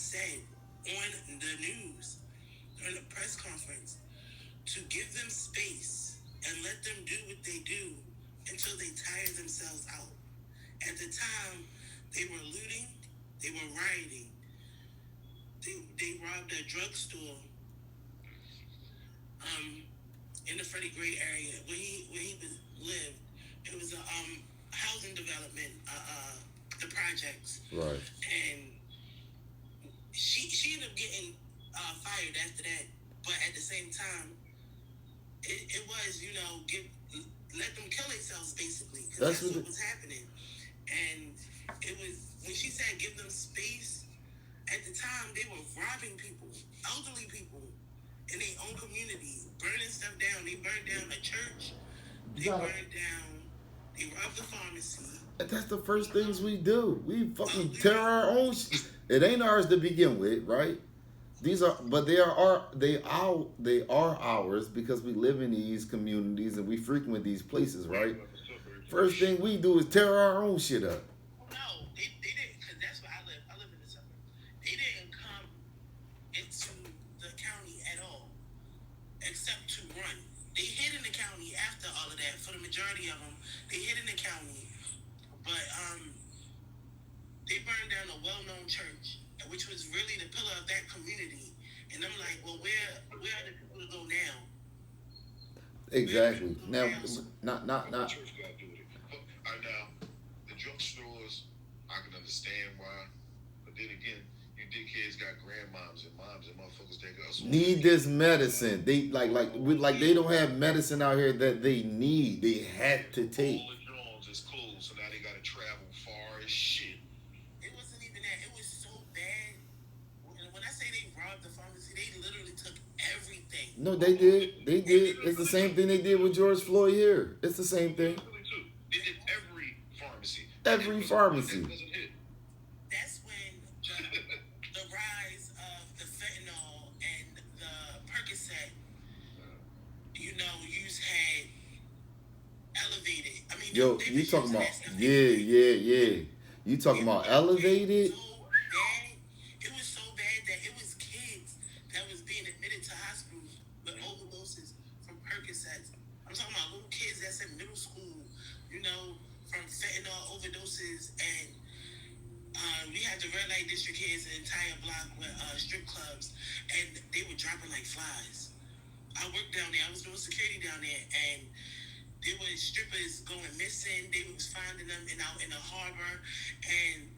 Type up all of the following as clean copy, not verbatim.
said on the news during the press conference to give them space and let them do what they do until they tire themselves out. At the time, they were looting, they were rioting, they robbed a drugstore in the Freddie Gray area where he was lived. It was a housing development, the projects, Right. and she ended up getting fired after that. But at the same time, it was let them kill themselves basically because that's what was happening. And it was when she said give them space. At the time, they were robbing people, elderly people, in their own community, burning stuff down. They burned down a church. They burned down. They robbed the pharmacy. That's the first things we do. We fucking tear our own shit. It ain't ours to begin with, right? These are, but they are ours because we live in these communities and we frequent these places, right? First thing we do is tear our own shit up. No, they didn't, because that's where I live. I live in the suburbs. They didn't come into the county at all, except to run. They hid in the county after all of that. For the majority of them, they hid in the county, but they burned down a well-known church, which was really the pillar of that community. And I'm like, well, where are the people to go now? Exactly. Now, not. Church got to do with it. Now, the drugstores, I can understand why, but then again, you dickheads got grandmoms and moms and motherfuckers that got need this medicine. They they don't have medicine out here that they need. They had to take. All the drones is closed, so now they gotta travel far as shit. It wasn't even that. It was so bad. When I say they robbed the pharmacy, they literally took everything. No, they did. They did. It's the same thing they did with George Floyd here. It's the same thing. They did every pharmacy. Every pharmacy. That's when the rise of the fentanyl and the Percocet, use had elevated. I mean, Yo, you talking about yeah. You talking about elevated? It was so bad that it was kids that was being admitted to hospitals with overdoses from Percocets. I'm talking about little kids that's in middle school, from fentanyl overdoses. And we had the red light district here, is an entire block with strip clubs, and they were dropping like flies. I worked down there. I was doing security down there, and there was strippers going missing. They was finding them out in the harbor, and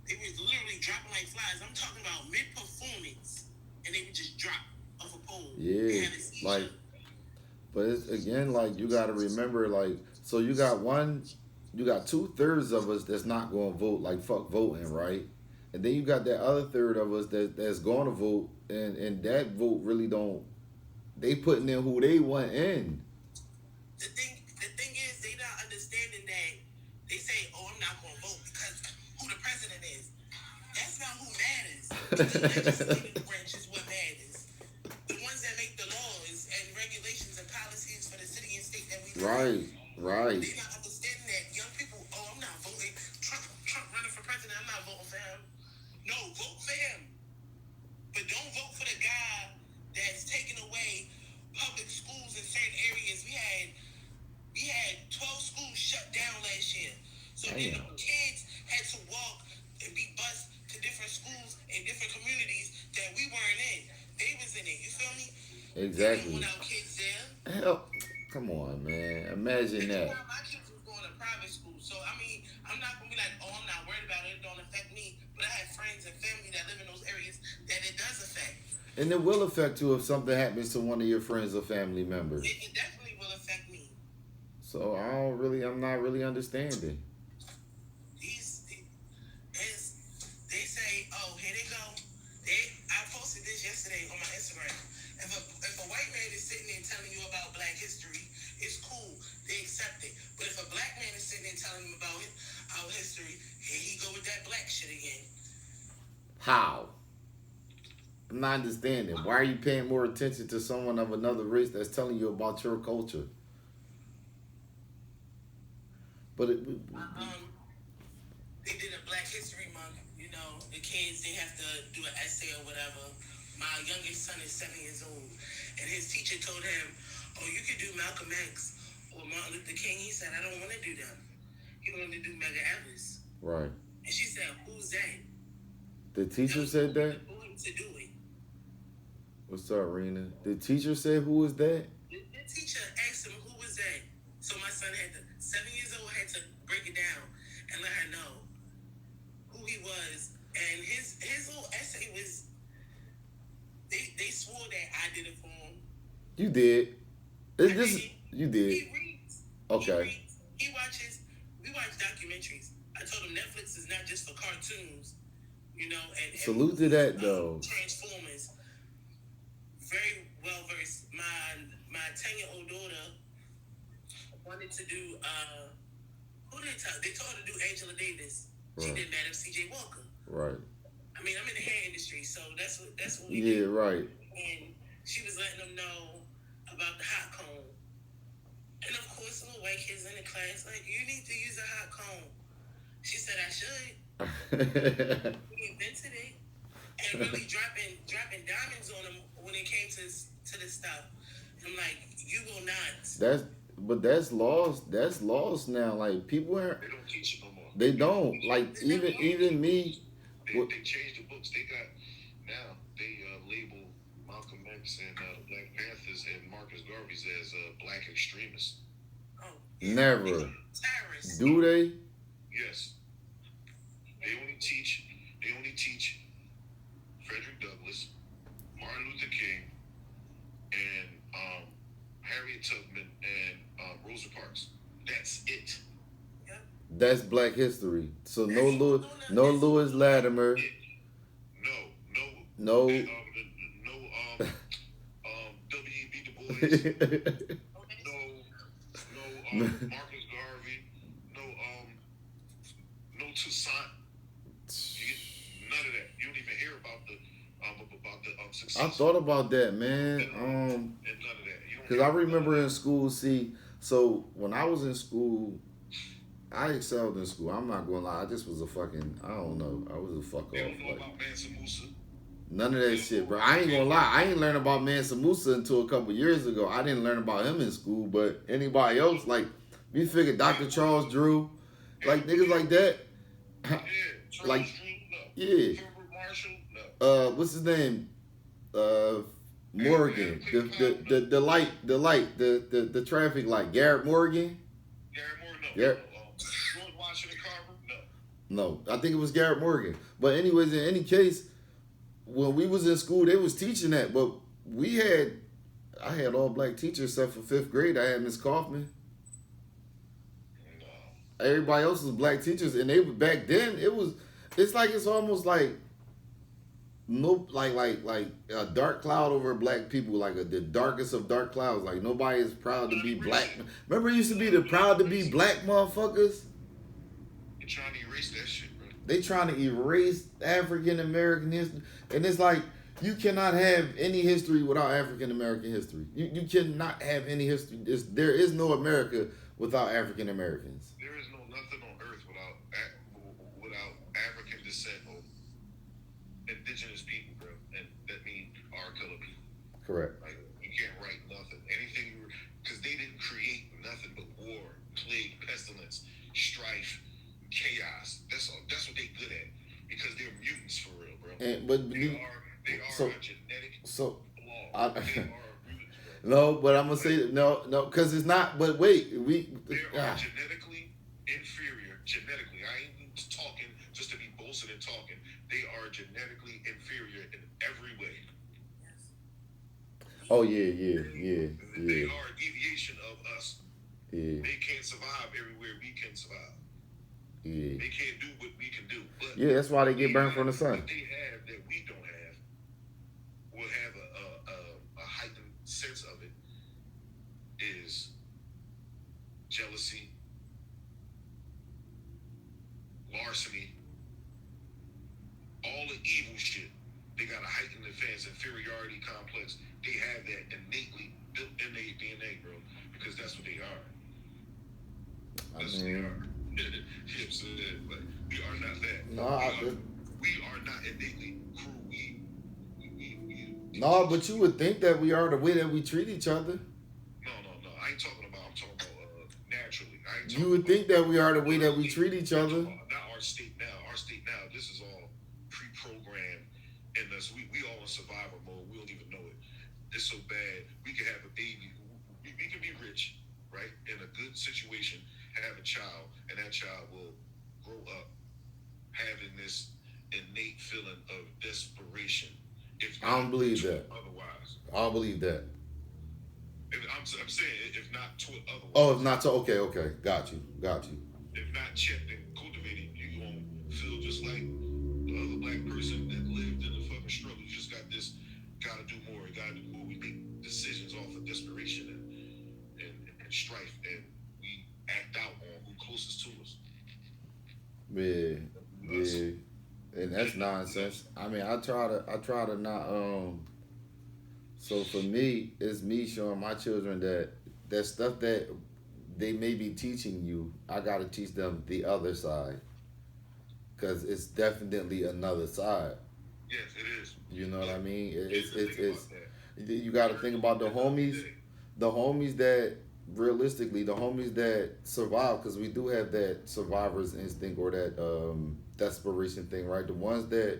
they was literally dropping like flies. I'm talking about mid-performance, and they would just drop off a pole. Yeah, like, but it's again like you got to remember, like, so you got 2/3 of us that's not going to vote, like fuck voting, right? And then you got that other third of us that's going to vote, and that vote really don't. They putting in who they want in. The thing is, they not understanding that they say, "Oh, I'm not going to vote because who the president is." That's not who matters. The legislative branch is what matters. The ones that make the laws and regulations and policies for the city and state that we live in. Right. They not understanding that young people. Oh, I'm not voting. Trump running for president. I'm not voting for him. No, vote for him, but don't vote for the guy that's taking away public schools in certain areas. We had 12 schools shut down last year. So then the kids had to walk and be bused to different schools in different communities that we weren't in. They was in it. You feel me? Exactly. We want our kids there. Hell, come on, man. Imagine that. My kids was going to private school. So, I mean, I'm not going to be like, oh, I'm not worried about it. It don't affect me. But I have friends and family that live in those areas that it does affect. And it will affect you if something happens to one of your friends or family members. It definitely will affect me. So I'm not really understanding. They say, oh, here they go. I posted this yesterday on my Instagram. If a white man is sitting there telling you about Black history, it's cool. They accept it. But if a black man is sitting there telling them about our history, here he go with that black shit again. How? I'm not understanding. Why are you paying more attention to someone of another race that's telling you about your culture? But they did a Black History Month, the kids, they have to do an essay or whatever. My youngest son is 7 years old, and his teacher told him, "Oh, you could do Malcolm X or Martin Luther King." He said, "I don't want to do them." He wanted to do Medgar Evers. Right. And she said, "Who's that?" The teacher said that? To do it. What's up, Rena? The teacher said, who is that? The teacher asked him, "Who was that?" So my son had to, 7 years old, had to break it down and let her know who he was. And his little essay was, they swore that I did it for him. You did. You did. He reads. Okay. He watches. We watch documentaries. I told him Netflix is not just for cartoons, you know. And salute to that though. Transformers. Very well versed. My 10-year-old daughter wanted to do. Who did they told her to do Angela Davis. She did that of C.J. Walker. Right. I mean, I'm in the hair industry, so that's what we do. Yeah, right. And she was letting them know about the hot comb. And of course, little white kids in the class like, "You need to use a hot comb." She said, "I should." We invented it, and really dropping diamonds on them when it came to this stuff. I'm like, you will not. That's laws. That's laws now. Like people aren't. They don't teach it no more. They don't. Like even me. They changed the books. They got now. They label Malcolm X and Black Panthers and Marcus Garvey's as black extremists. Oh, never. Terrorists. Do they? Yes. They only teach Frederick Douglass, Martin Luther King, and Harriet Tubman and Rosa Parks. That's it. That's Black history. So no Lewis Latimer. No. W.E.B. Du Bois. no Marcus Garvey. No Toussaint. None of that. You don't even hear about the success. I thought about that, man. And none of that. Because I remember in school, so when I was in school, I excelled in school. I'm not gonna lie. I just was I don't know. I was a fuck They off. don't know about Mansa Musa. None of that shit, bro. I ain't gonna lie. I ain't learn about Mansa Musa until a couple years ago. I didn't learn about him in school, but anybody else, like, you figure Dr. Charles Drew, like niggas like that. Yeah, like, Drew, no. Yeah. Herbert Marshall, no. What's his name? Morgan. The light, the traffic light. Garrett Morgan. No. Yeah. George Washington Carver, no. I think it was Garrett Morgan. But anyways, in any case, when we was in school, they was teaching that. But I had all black teachers except for 5th grade. I had Miss Kaufman. No. Everybody else was black teachers, and they back then it's almost like a dark cloud over black people, like the darkest of dark clouds. Like nobody is proud to be black. Remember, it used to be the proud to be black motherfuckers. They're trying to erase that shit, bro. They trying to erase African American history, and it's like you cannot have any history without African American history. You cannot have any history. There is no America without African Americans. There is nothing on earth without African descent or indigenous people, bro, and that means our color people. Correct. Like you can't write nothing, anything, because they didn't create nothing but war, plague, pestilence, strife, chaos. That's all. That's what they good at, because they're mutants for real, bro. They are a genetic flaw. They are mutants, bro. No, but I'm gonna say no, because it's not. But wait, they are genetically inferior. Genetically, I ain't talking just to be boasting and talking. They are genetically inferior in every way. Oh yeah. They are a deviation of us. Yeah. They can't survive everywhere we can survive. Yeah. They can't do what we can do. But yeah, that's why they get burned from the sun. What they have that we don't have will have a heightened sense of it is jealousy, larceny, all the evil shit. They got a heightened defense, inferiority complex. They have that innately built in their DNA, bro, because that's what they are. That's what they are. You know what I'm saying? Like, we are not that. No, we we are not innately cruel. We No, teach. but you would think that we are the way that we treat each other. No. I ain't talking about. I'm talking about naturally. I ain't You talking would about. think that we are the way that we Early, treat each I'm talking other. about not our state now. Our state now, this is all pre-programmed, and us we all in survival mode. We don't even know it. It's so bad. We can have a baby. We can be rich, right, in a good situation, have a child, and that child will grow up having this innate feeling of desperation. If I don't not believe taught that. otherwise, I don't believe that. I'm saying if not taught Oh, if otherwise, not, so okay, got you. if not checked and cultivated, you gonna feel just like the other black person that lived in the fucking struggle. You just got this, gotta do more, gotta do more. We make decisions off of desperation and strife, and we act out on who closest to us. Yeah, Us. yeah, and that's nonsense. I mean, I try to not. So for me, it's me showing my children that stuff that they may be teaching you, I gotta teach them the other side, cause it's definitely another side. Yes, it is. You know what I But mean? here's the thing It's about that. you I got to heard think you about the other day. the homies that realistically, the homies that survive, because we do have that survivor's instinct or that desperation thing, right? The ones that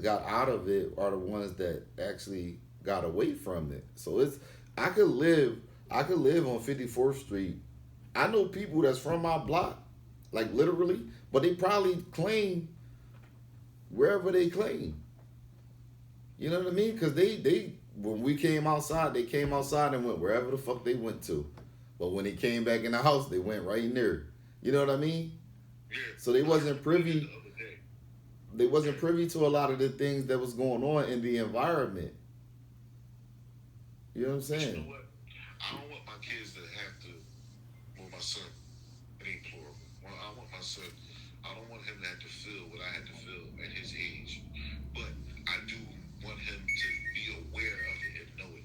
got out of it are the ones that actually got away from it. So it's I could live I could live on 54th Street. I know people that's from my block, like literally, but they probably claim wherever they claim. You know what I mean? Because they when we came outside, they came outside and went wherever the fuck they went to. But when they came back in the house, they went right in there. You know what I mean? Yeah, So they I heard wasn't you do that privy. the other day. They wasn't Yeah, privy to a lot of the things that was going on in the environment. You know what I'm but you know saying? what? I don't want my kids to have to. Well, my son, it ain't plural. Well, I want my son. I don't want him to have to feel what I had to feel at his age, but I do want him to be aware of it and know it.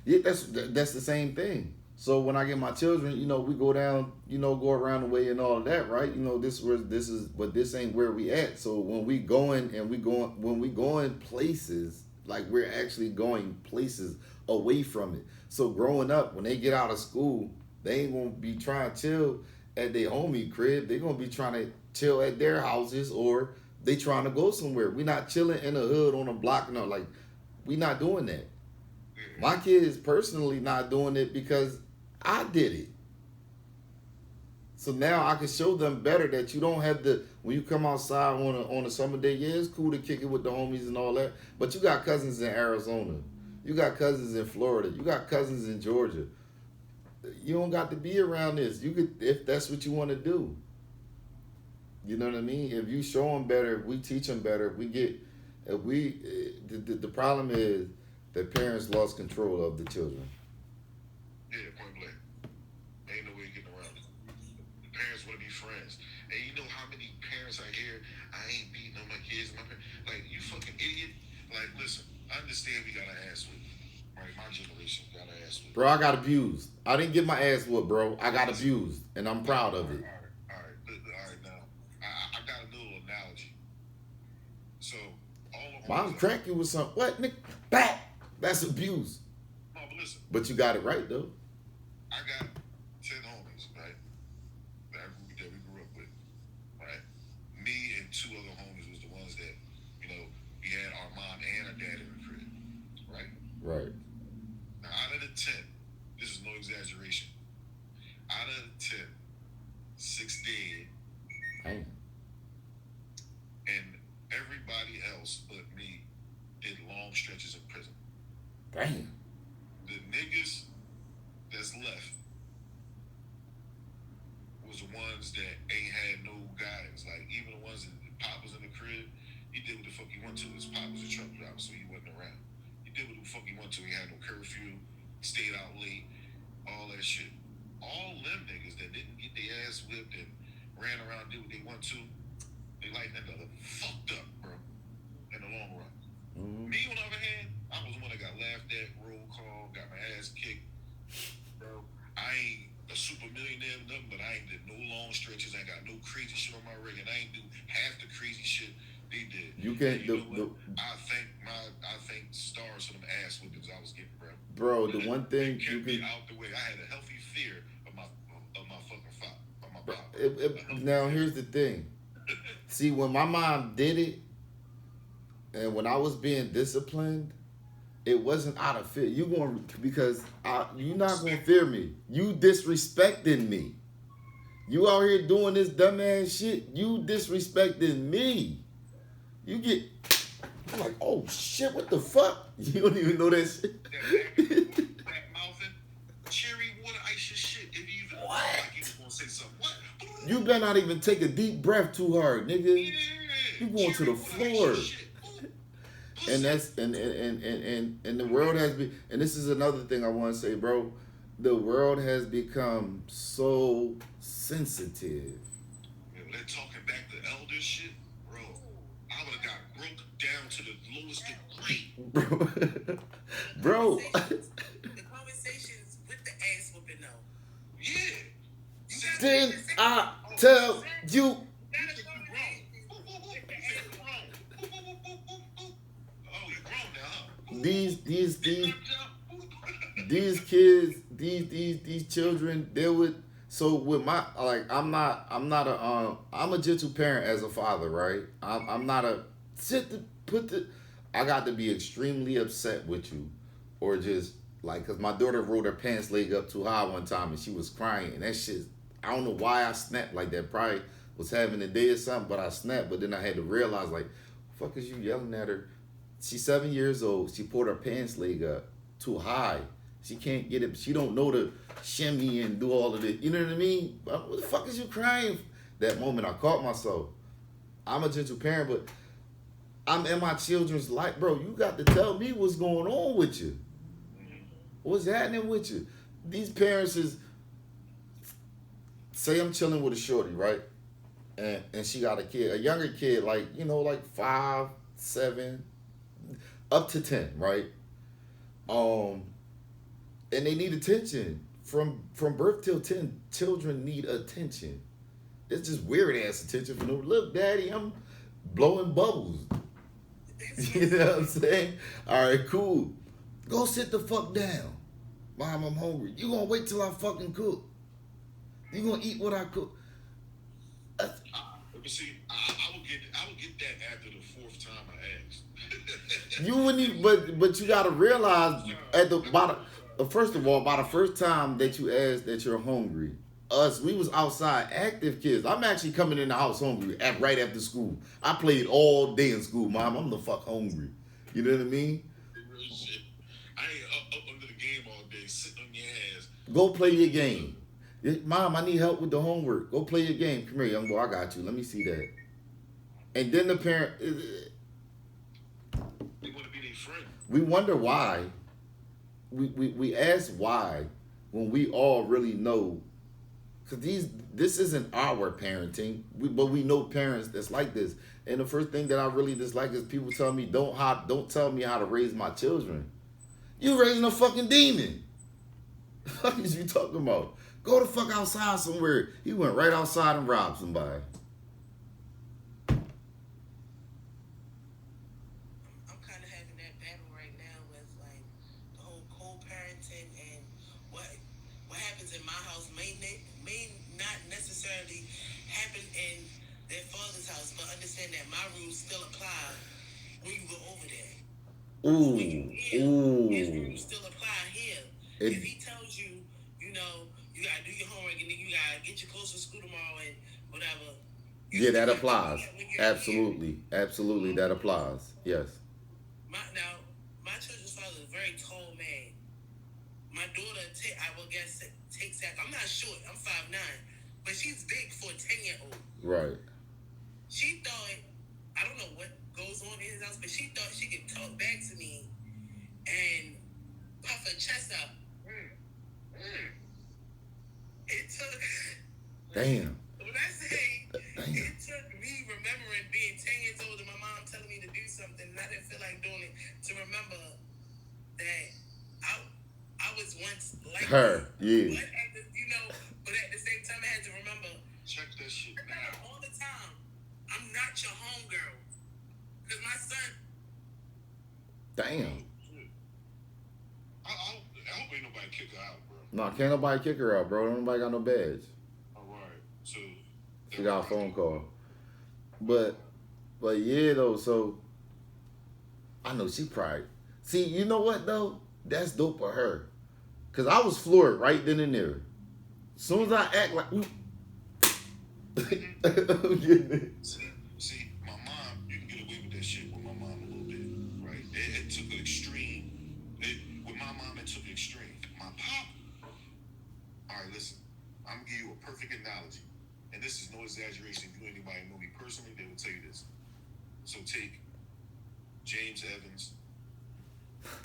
Yeah, that's the same thing. So when I get my children, we go down, go around the way and all of that, right? This is, but this ain't where we at. So when we going and when we going places, like we're actually going places away from it. So growing up, when they get out of school, they ain't gonna be trying to chill at their homie crib. They gonna be trying to chill at their houses or they trying to go somewhere. We not chilling in the hood on a block, no, like we not doing that. Yeah, My kids personally not doing it because I did it. So now I can show them better that you don't have to when you come outside on a summer day. Yeah, it's cool to kick it with the homies and all that, but you got cousins in Arizona, you got cousins in Florida, you got cousins in Georgia. You don't got to be around this. You could if that's what you want to do. You know what I mean? If you show them better, if we teach them better, if we get, if we, the problem is that parents lost control of the children. yeah, point blank. Ain't no way of getting around it. The parents want to be friends, and you know how many parents I hear, I ain't beating on my kids. My parents, like you fucking idiot. Like, listen, I understand we got an ass whip. Right, my generation got an ass whip. Bro, I got abused. I didn't get my ass whooped, bro. I got Listen, abused, and I'm all proud right, of all it. right, all right, all right, all right. Now, I got a little analogy. So all the Mom homies I crack you with some what, Nick? Back. That's abuse. no, but listen, But you got it right though. I got 10 homies, right? That we grew up with, right? Me and two other homies was the ones that, we had our mom and our dad in the crib, right? Right. Now, out of the 10, this is no exaggeration. Out of the 10, 6 dead, Damn. and everybody else but me did long stretches in prison. Damn. The niggas that's left was the ones that ain't had no guidance. Like, even the ones that Pop was in the crib, he did what the fuck he wanted to. His Pop was a truck driver, so he wasn't around. He did what the fuck he wanted to. He had no curfew, stayed out late, all that shit. All them niggas that didn't get their ass whipped and ran around, did what they want to, they like that other fucked up, bro, in the long run. Mm-hmm. Me, on the other hand, I was the one that got laughed at, roll call, got my ass kicked, bro. I ain't a super millionaire or nothing, but I ain't did no long stretches. I ain't got no crazy shit on my rig, and I ain't do half the crazy shit You And can't. you know what? I thank stars for them ass whoopings I was getting, bro. Bro, the one It thing you kept me can. out the way. I had a healthy fear of my fucking of my Bro, papa. A healthy now fear. here's the thing. See, when my mom did it, and when I was being disciplined, it wasn't out of fear. You going because you not gonna fear me. You disrespecting me. You out here doing this dumbass shit. You disrespecting me. You get I'm like, oh shit, what the fuck? You don't even know that shit. That mouthing, cherry water ice your shit. If you even What? like you was gonna say something. What? You better not even take a deep breath too hard, nigga. Yeah. You going to the Cherry water ice floor. your shit. Ooh, And pussy. that's and the world has been, and this is another thing I want to say, bro. The world has become so sensitive. They're talking back to elder shit, bro. I would have got broke down to the lowest degree. Bro. The conversations with the ass whooping though. Yeah. Then I tell you, these kids, these children, they would. So with my I'm a gentle parent as a father, right? I'm not a sit to put the. I got to be extremely upset with you, or just like, cause my daughter rolled her pants leg up too high one time and she was crying, and that shit. I don't know why I snapped like that. Probably was having a day or something, but I snapped. But then I had to realize, like, fuck is you yelling at her? She's 7 years old. She pulled her pants leg up too high. She can't get it. She don't know to shimmy and do all of it. You know what I mean? What the fuck is you crying? That moment I caught myself. I'm a gentle parent, but I'm in my children's life. Bro, you got to tell me what's going on with you. What's happening with you? These parents is, say I'm chilling with a shorty, right? And she got a kid, a younger kid, like, like 5, 7, up to 10, right? And they need attention. From birth till 10, children need attention. It's just weird ass attention from them. Look, daddy, I'm blowing bubbles. You know what I'm saying? All right, cool. Go sit the fuck down. Mom, I'm hungry. You gonna wait till I fucking cook. You gonna eat what I cook. But see, I would get that after the fourth time I asked. You wouldn't even, but you gotta realize first of all, by the first time that you asked that you're hungry, we was outside active kids. I'm actually coming in the house hungry right after school. I played all day in school, Mom. I'm the fuck hungry. You know what I mean? Real shit. I ain't up under the game all day, sitting on your ass. Go play your game. Mom, I need help with the homework. Go play your game. Come here, young boy. I got you. Let me see that. And then the parent, They want to be their friend. we wonder why. We ask why when we all really know. Because this isn't our parenting, but we know parents that's like this. And the first thing that I really dislike is people tell me, don't tell me how to raise my children. You raising a fucking demon. The fuck is you talking about? Go the fuck outside somewhere. He went right outside and robbed somebody. I'm kind of having that battle right now with like the whole co-parenting and what happens in my house may not necessarily happen in their father's house, but understand that my rules still apply when you go over there. Ooh, When you here, his rules still apply here. If he tells you, you gotta do your homework and then you gotta get your clothes to school tomorrow and whatever. Yeah, that applies. Absolutely, that applies. Yes. My children's father is a very tall man. My daughter, I will guess, takes that. I'm not short. I'm 5'9", but she's big for a 10-year-old. Right. She thought, I don't know what goes on in his house, but she thought she could talk back to me and puff her chest out. It took. Damn. When I say it took me remembering being 10 years old and my mom telling me to do something and I didn't feel like doing it to remember that I was once like her. Yeah. But at the same time I had to remember. Check that shit Remember now. all the time, I'm not your homegirl. Because my son. Damn. I hope ain't nobody kick her out, bro. No, can't nobody kick her out, bro. Nobody got no badge. All right, so She got a phone call. But yeah though, so I know she probably see, you know what though? That's dope for her. Cause I was floored right then and there. As soon as I act like See, my mom, you can get away with that shit with my mom a little bit, right? It took an extreme. With my mom, it took an extreme. My pop, all right, listen, I'm gonna give you a perfect analogy, and this is no exaggeration. If you anybody know me personally, they will tell you this. So take James Evans,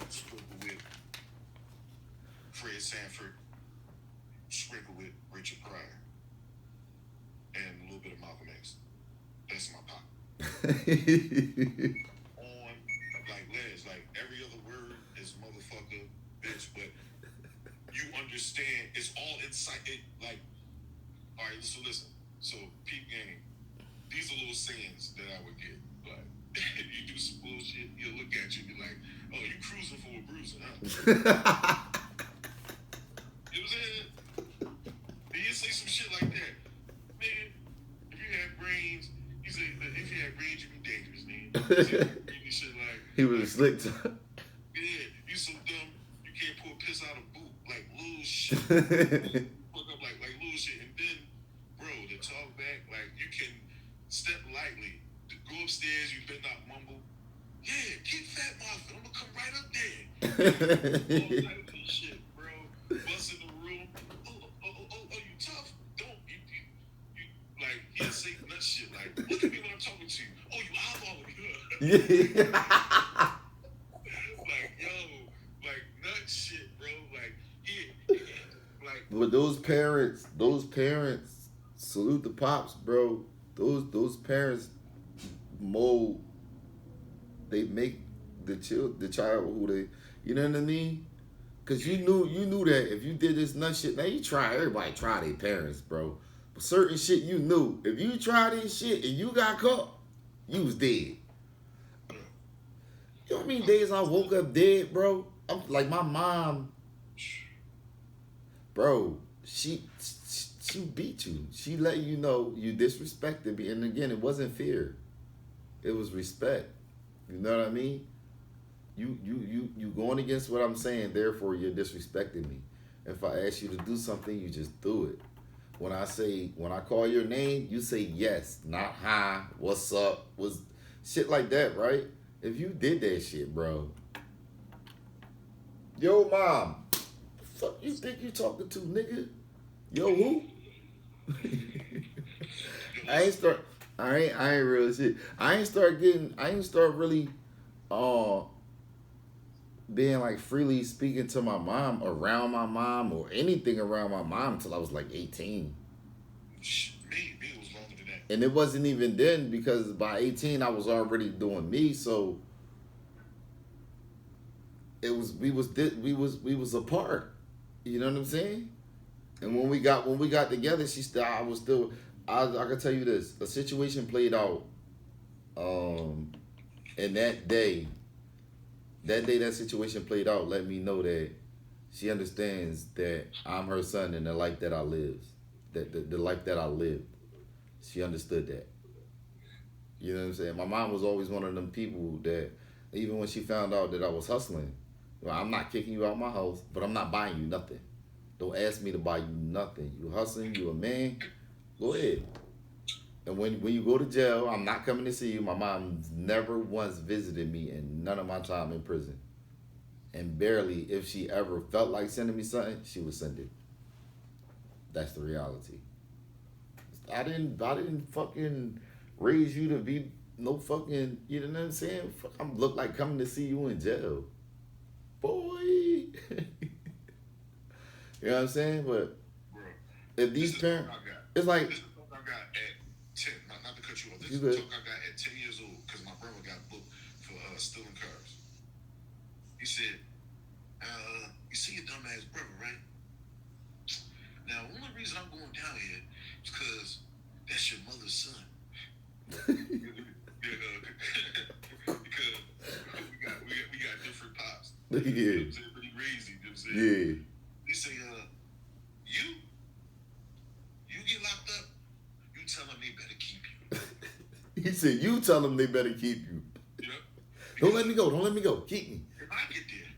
sprinkle with Fred Sanford, sprinkle with Richard Pryor, and a little bit of Malcolm X. That's my pop. On like Les, like every other word is motherfucker, bitch, but you understand it's all inside it. Like, all right, so listen. So peep game. These are little sayings that I would get. Like, you do some bullshit, he'll look at you and be like, "Oh, you cruising for a bruiser, huh?" You know what I'm saying? He'll say some shit like that. Man, if you had brains, he said, if you had brains, you'd be dangerous, man. You shit like, he was a slick yeah, you so dumb, you can't pour piss out a boot. Like little shit. Fuck up like little shit. And then, bro, to talk back, like you can step lightly. To go upstairs, you better not mumble. Yeah, keep fat mouth. I'm gonna come right up there. All type of shit, bro. Bust in the room. Oh, you tough? Don't you like he'll say nut shit like, look at me when I'm talking to you. Oh, you eyeballing me. Like, yo, like nut shit, bro. Like, yeah, like. But those parents, salute the pops, bro. Those parents mold. They make the child who they, you know what I mean? Cause you knew that if you did this nut shit, now everybody try their parents, bro. But certain shit you knew, if you try this shit and you got caught, you was dead. You know what I mean? Days I woke up dead, bro. I'm like my mom, bro. She beat you. She let you know you disrespected me, and again, it wasn't fear. It was respect. You know what I mean? You going against what I'm saying, therefore you're disrespecting me. If I ask you to do something, you just do it. When I call your name, you say yes, not hi, what's up, was shit like that, right? If you did that shit, bro. Yo, mom, the fuck you think you talking to, nigga? Yo, who? I ain't real shit. I ain't start really being like freely speaking to my mom, around my mom, or anything around my mom until I was like 18. Me was longer than that. And it wasn't even then, because by 18 I was already doing me, so it was we was apart. You know what I'm saying? And when we got together, I can tell you this, a situation played out and that situation played out, let me know that she understands that I'm her son and the life that I live. The life that I lived. She understood that. You know what I'm saying? My mom was always one of them people that, even when she found out that I was hustling, well, I'm not kicking you out my house, but I'm not buying you nothing. Don't ask me to buy you nothing. You hustling, you a man, go ahead. And when you go to jail, I'm not coming to see you. My mom never once visited me in none of my time in prison. And barely, if she ever felt like sending me something, she would send it. That's the reality. I didn't fucking raise you to be no fucking, you know what I'm saying? I'm look like coming to see you in jail. Boy. You know what I'm saying? But Bro, if these parents, it's like, this is what I got at 10. Not to cut you off. This You is good. the talk I got at 10 years old because my brother got booked for stealing cars. He said, "You see your dumbass brother, right? Now, the only reason I'm going down here is because that's your mother's son." Yeah. You know what I'm saying? Pretty crazy. You know what I'm saying? Yeah. They say, you get locked up, you tell them they better keep you. He said, you tell them they better keep you. You know? Don't let me go. Don't let me go. Keep me. If I get there,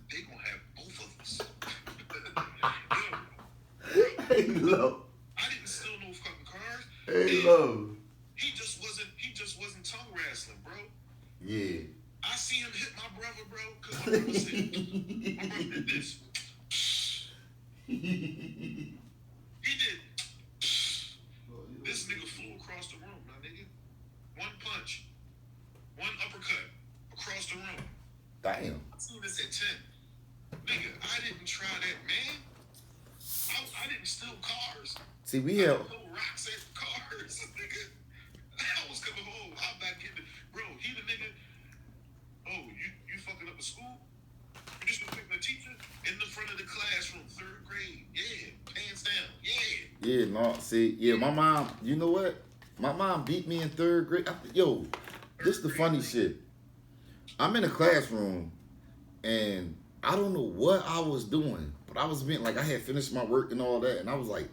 they gonna have both of us. Hey, low. I didn't steal no fucking cars. Hey, low. He just wasn't tongue wrestling, bro. Yeah. I see him hit my brother, bro, because my brother said, my brother did this. He did. This nigga flew across the room, my nigga. One punch, one uppercut across the room. Damn. I seen this at 10. Nigga, I didn't try that, man. I didn't steal cars. See, we have. I didn't throw rocks at cars, nigga. I was coming home. I'm not getting it. Bro, he the nigga. Oh, you fucking up at school? You disrespecting the teacher? In the front of the classroom, 3rd grade. Yeah, pants down. Yeah. Yeah, no, see, yeah, my mom, you know what? My mom beat me in 3rd grade. Yo, this the funny shit. I'm in a classroom, and I don't know what I was doing, but I was being, like, I had finished my work and all that, and I was, like,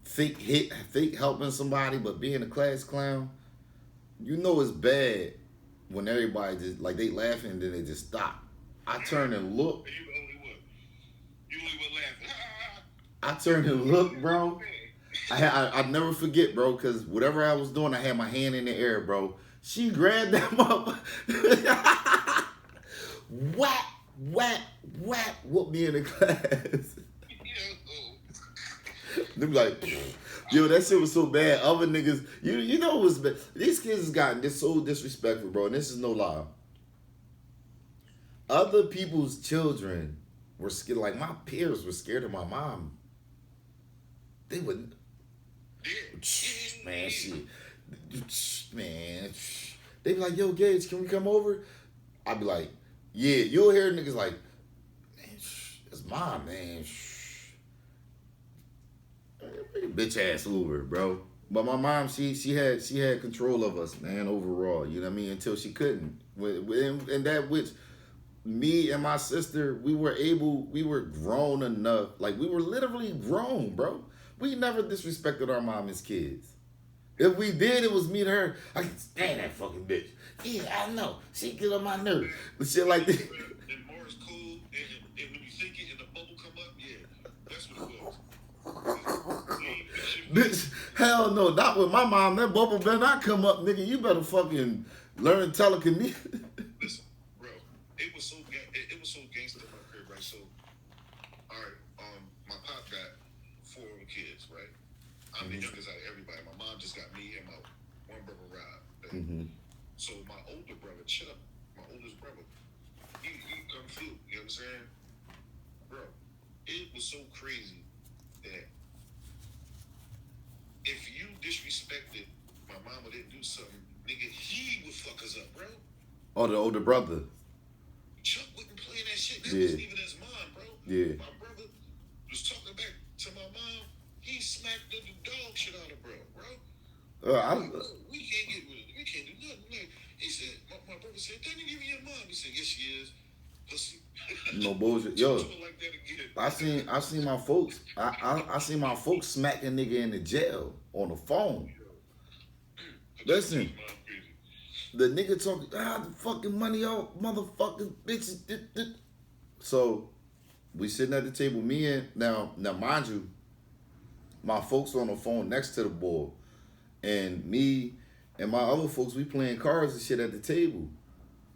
fake helping somebody, but being a class clown, you know it's bad when everybody just, like, they laughing and then they just stop. I turn and look. You only one laughing. I turned and looked, bro. I never forget, bro, because whatever I was doing, I had my hand in the air, bro. She grabbed that mother. Whack, whack, whack, whooped me in the class. They be like, yo, that shit was so bad. Other niggas, you know it was bad. These kids has gotten this so disrespectful, bro, and this is no lie. Other people's children were scared, like my peers were scared of my mom. They wouldn't. Man, shit. Man. They be like, yo, Gage, can we come over? I'd be like, yeah. You'll hear niggas like, man, it's mom, man. Bitch ass over, bro. But my mom, she had control of us, man, overall. You know what I mean? Until she couldn't. And that which me and my sister, we were grown enough. Like, we were literally grown, bro. We never disrespected our mom as kids. If we did, it was me and her. I can stand that fucking bitch. Yeah, I know. She get on my nerves. But shit like that. And Mars cold, and when you think it and the bubble come up, yeah, that's what it was. Bitch, hell no. Not with my mom. That bubble better not come up, nigga. You better fucking learn telekinesis. Listen, bro, it was so gangster in my crib, right? So, all right, my pop got 4 kids, right? I'm the youngest out of everybody. My mom just got me and my one brother Rob. Right? Mm-hmm. So my older brother Chuck, my oldest brother, he come through. You know what I'm saying, bro? It was so crazy that if you disrespected my mama, didn't do something, nigga, he would fuck us up, bro. Oh, the older brother. Chuck wouldn't play that shit. That Yeah. wasn't even his mom, bro. Yeah. My brother was talking back to my mom. He smacked the dog shit out of bro. We can't get rid of it. We can't do nothing. Like, he said, my brother said, that ain't even your mom. He said, yes, she is. Pussy. No bullshit. Yo, Like that again. I seen my folks. I seen my folks smack a nigga in the jail on the phone. Listen, the nigga talking, the fucking money out, motherfucking bitches. So we sitting at the table, me and now mind you, my folks on the phone next to the board, and me and my other folks, we playing cards and shit at the table.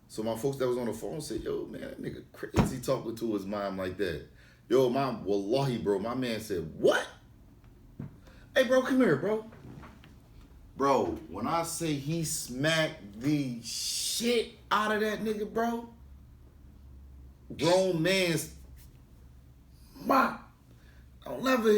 So my folks that was on the phone said, yo, man, that nigga crazy talking to his mom like that. Yo, mom, wallahi, bro. My man said, what? Hey, bro, come here, bro. Bro, when I say he smacked the shit out of that nigga, bro, grown man's mom. Don't never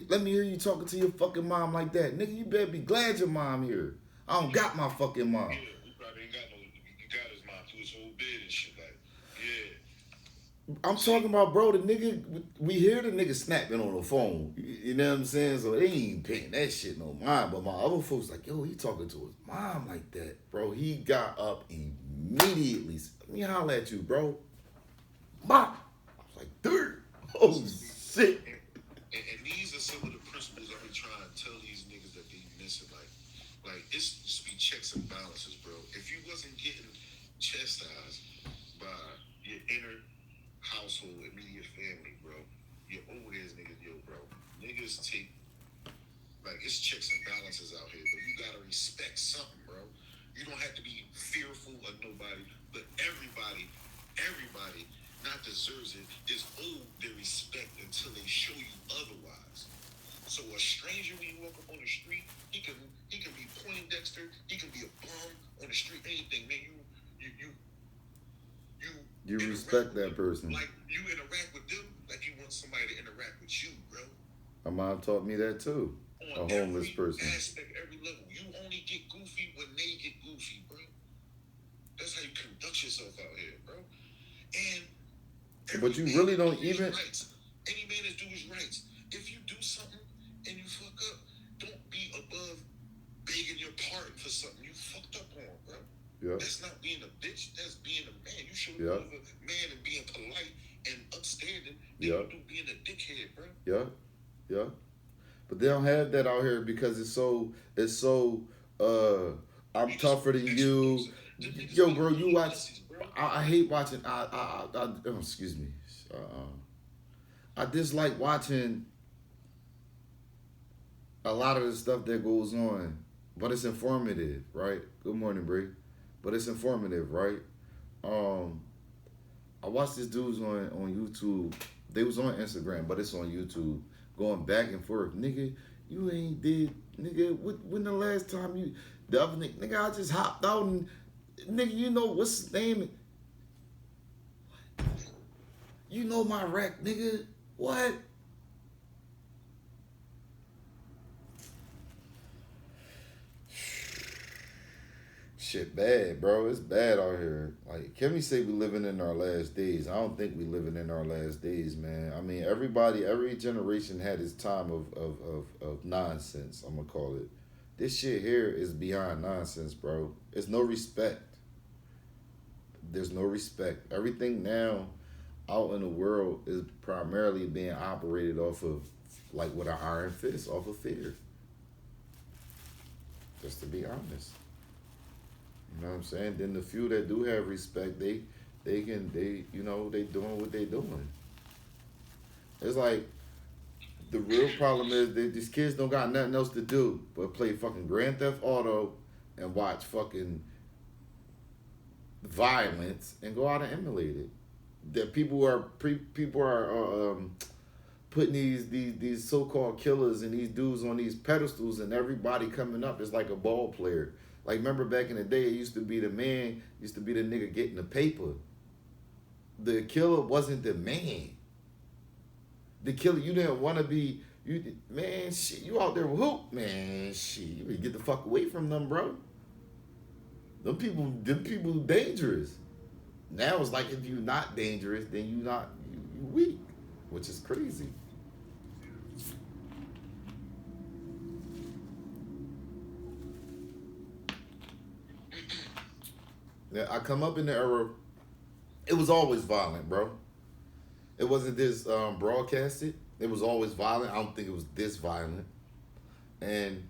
let me hear you talking to your fucking mom like that. Nigga, you better be glad your mom here. I don't got my fucking mom. Yeah, he probably ain't got no, he got his mom through his whole bed and shit like, yeah. I'm talking about, bro, the nigga, we hear the nigga snapping on the phone. You know what I'm saying? So they ain't paying that shit no mind. But my other folks like, yo, he talking to his mom like that. Bro, he got up immediately. Let me holler at you, bro. Bop. I was like, dude, oh shit. And these are some of the principles I've been trying to tell these niggas that they missing. Like it's just be checks and balances, bro. If you wasn't getting chastised by your inner household, immediate family, bro, your old ass niggas, yo, bro, niggas take like it's checks and balances out here, but you gotta respect something, bro. You don't have to be fearful of nobody, but everybody not deserves it is owed their respect until they show you otherwise. So a stranger when you walk up on the street, he can be Poindexter, he can be a bum on the street, anything, man. You interact respect with that them person. like you interact with them like you want somebody to interact with you, bro. My mom taught me that too. A On homeless every person. aspect, every level. You only get goofy when they get goofy, bro. That's how you conduct yourself out here, bro. And But you really don't do his even. rights. Any man is do his rights. If you do something and you fuck up, don't be above begging your pardon for something you fucked up on, bro. Yeah. That's not being a bitch. That's being a man. You should be Yeah. a man and being polite and upstanding than Yeah. you do being a dickhead, bro. Yeah. Yeah. But they don't have that out here because it's so I'm tougher than you. Yo, bro, you watch. I hate watching. Oh, excuse me. I dislike watching a lot of the stuff that goes on, but it's informative, right? Good morning, Bree. But it's informative, right? I watched this dudes on YouTube. They was on Instagram, but it's on YouTube, going back and forth. Nigga, you ain't did. Nigga, when the last time you the other nigga, I just hopped out and nigga, you know what's his name? You know my wreck, nigga. What? Shit bad, bro. It's bad out here. Like, can we say we living in our last days? I don't think we living in our last days, man. I mean, every generation had its time of nonsense, I'm gonna call it. This shit here is beyond nonsense, bro. It's no respect. There's no respect. Everything now out in the world is primarily being operated off of, like, with an iron fist, off of fear. Just to be honest. You know what I'm saying? Then the few that do have respect, they doing what they doing. It's like the real problem is that these kids don't got nothing else to do but play fucking Grand Theft Auto and watch fucking violence and go out and emulate it. That people are putting these so-called killers and these dudes on these pedestals, and everybody coming up is like a ball player. Like, remember back in the day, it used to be the nigga getting the paper. The killer wasn't the man. The killer, you didn't want to be, man, shit, you out there with hoop, man, shit, you better get the fuck away from them, bro. Them people dangerous. Now it's like if you're not dangerous, then you weak, which is crazy. Yeah, I come up in the era, it was always violent, bro. It wasn't this broadcasted. It was always violent. I don't think it was this violent. And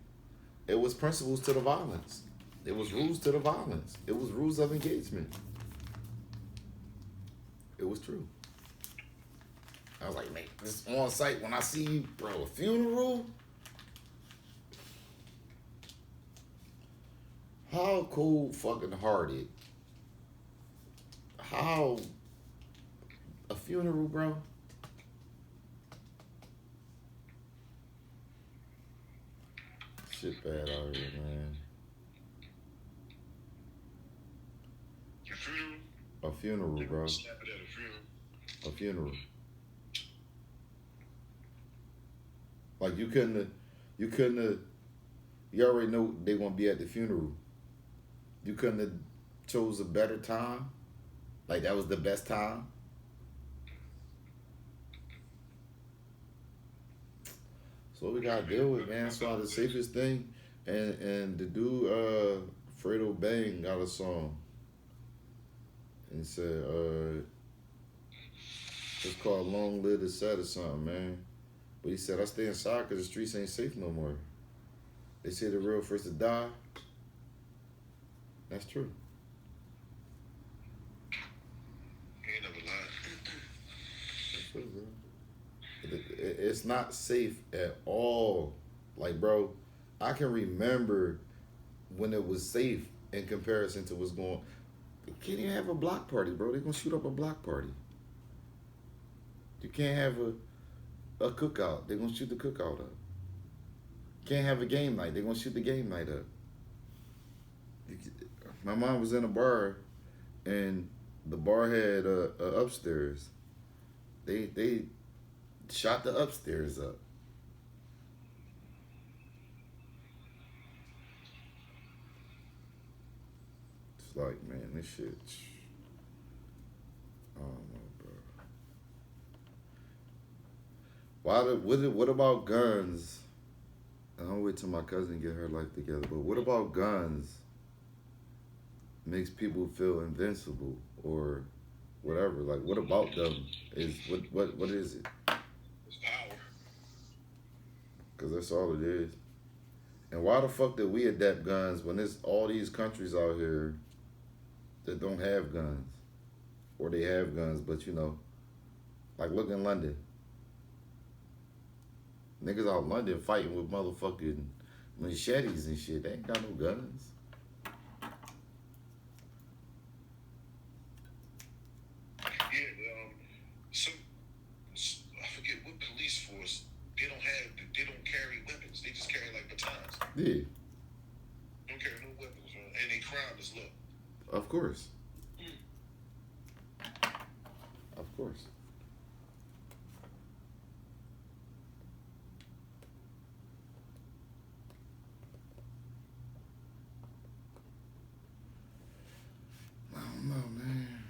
it was principles to the violence. It was rules to the violence. It was rules of engagement. It was true. I was like, man, this on site when I see you, bro, a funeral? How cold fucking hearted. How a funeral, bro? Shit bad out here, man. Your funeral? A funeral, bro. Snap it at a funeral. A funeral. Like you couldn't have, you already know they gonna be at the funeral. You couldn't have chose a better time. Like that was the best time. So we gotta deal with, man. That's why the safest thing. And the dude, Fredo Bang got a song. And said, It's called Long Live the Set or something, man. But he said, I stay inside because the streets ain't safe no more. They say the real first to die. That's true. He ain't never lied. That's true, bro. It's not safe at all. Like, bro, I can remember when it was safe in comparison to what's going. You can't even have a block party, bro. They're gonna shoot up a block party. You can't have a cookout. They're gonna shoot the cookout up. Can't have a game night. They're gonna shoot the game night up. My mom was in a bar, and the bar had a upstairs. They shot the upstairs up. It's like, man, this shit. I don't know, bro. What about guns? I'll wait till my cousin get her life together. But what about guns? Makes people feel invincible or whatever. Like, what about them? What is it? It's power. Because that's all it is. And why the fuck did we adapt guns when there's all these countries out here that don't have guns? Or they have guns, but you know, like look in London. Niggas out in London fighting with motherfucking machetes and shit. They ain't got no guns. Yeah, some I forget what police force. They don't carry weapons. They just carry like batons. Yeah, Don't carry no weapons, and they crime is low. of course. Of course. I don't know, man.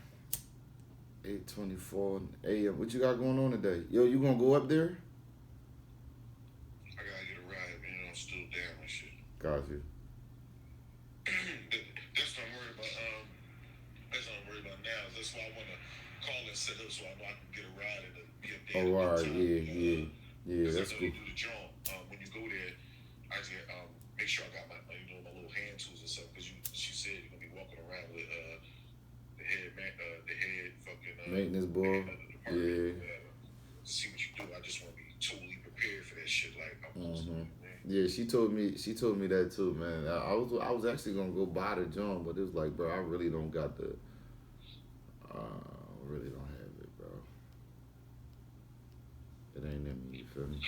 8:24 a.m. What you got going on today? Yo, you gonna go up there? I gotta get a ride, man. I'm still down and shit. Got you. That's what I'm worried about. That's what I'm worried about now. That's why I want to call and set up so I know I can get a ride and be up there. Oh, all right. Time. Yeah, that's I know cool. they do the job. When you go there, I just make sure I got my my little hand tools and stuff because she said you're gonna be walking around with the head fucking Maintenance boy. man of the department, Yeah. see what you do. I just want to be totally prepared for that shit. Like I'm supposed to do, man. Yeah, she told me that too, man. I was actually gonna go buy the joint, but it was like, bro, I really don't got the really don't have it, bro. It ain't in me, you feel me?